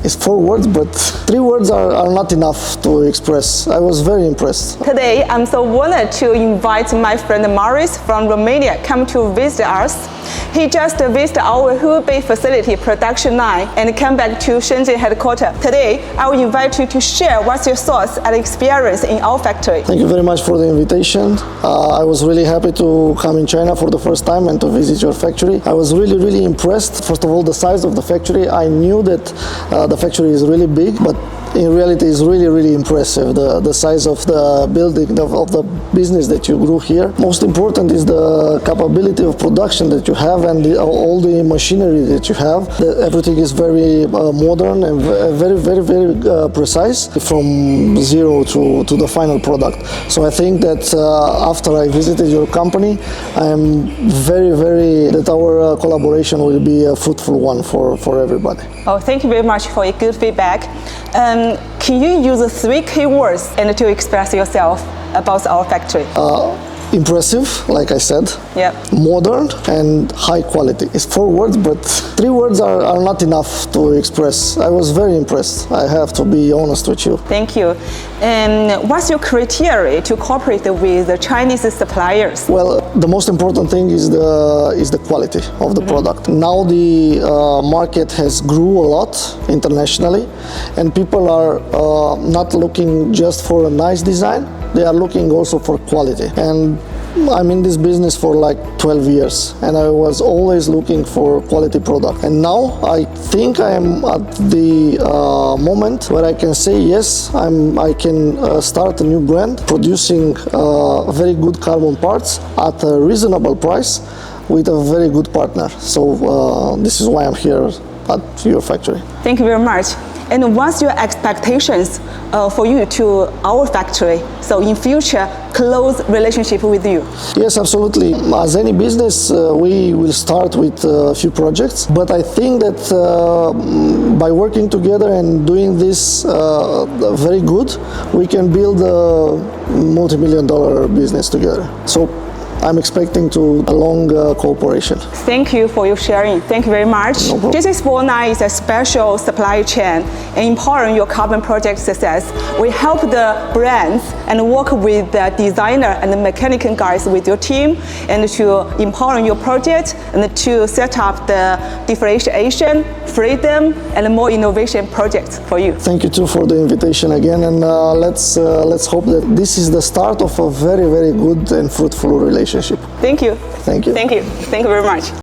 It's 4 words, but 3 words are not enough to express. I was very impressed. Today, I'm so honored to invite my friend Maurice from Romania come to visit us. He just visited our Hubei facility production line and came back to Shenzhen headquarters. Today, I will invite you to share what's your thoughts and experience in our factory. Thank you very much for the invitation. I was really happy to come in China for the first time and to visit your factory. I was really impressed. First of all, the size of the factory. I knew that the factory is really big, but in reality it's really impressive. The size of the building, of the business that you grew here. Most important is the capability of production that you have and all the machinery that you have. Everything is very modern and very precise from zero to the final product. So I think that after I visited your company, I am very that our collaboration will be a fruitful one for everybody. Oh, thank you very much for your good feedback. Can you use 3 keywords and to express yourself about our factory? Impressive, like I said. Yep. Modern and high quality. It's 4 words, but 3 words are not enough to express. I was very impressed. I have to be honest with you. Thank you. And what's your criteria to cooperate with the Chinese suppliers? Well, the most important thing is the quality of the product. Now the market has grew a lot internationally, and people are not looking just for a nice design. They are looking also for quality. And I'm in this business for like 12 years, and I was always looking for quality product. And now I think I am at the moment where I can say yes, I can start a new brand producing very good carbon parts at a reasonable price with a very good partner. So this is why I'm here at your factory. Thank you very much. And what's your expectations for you to our factory? So in future, close relationship with you. Yes, absolutely. As any business, we will start with a few projects, but I think that by working together and doing this very good, we can build a multi-million-dollar business together. So I'm expecting a long cooperation. Thank you for your sharing. Thank you very much. No problem. JCsportline is a special supply chain and empowering your carbon project success. We help the brands and work with the designer and the mechanical guys with your team and to empower your project and to set up the differentiation, freedom, and more innovation projects for you. Thank you too for the invitation again, and let's hope that this is the start of a very good and fruitful relationship. Thank you. Thank you. Thank you. Thank you very much.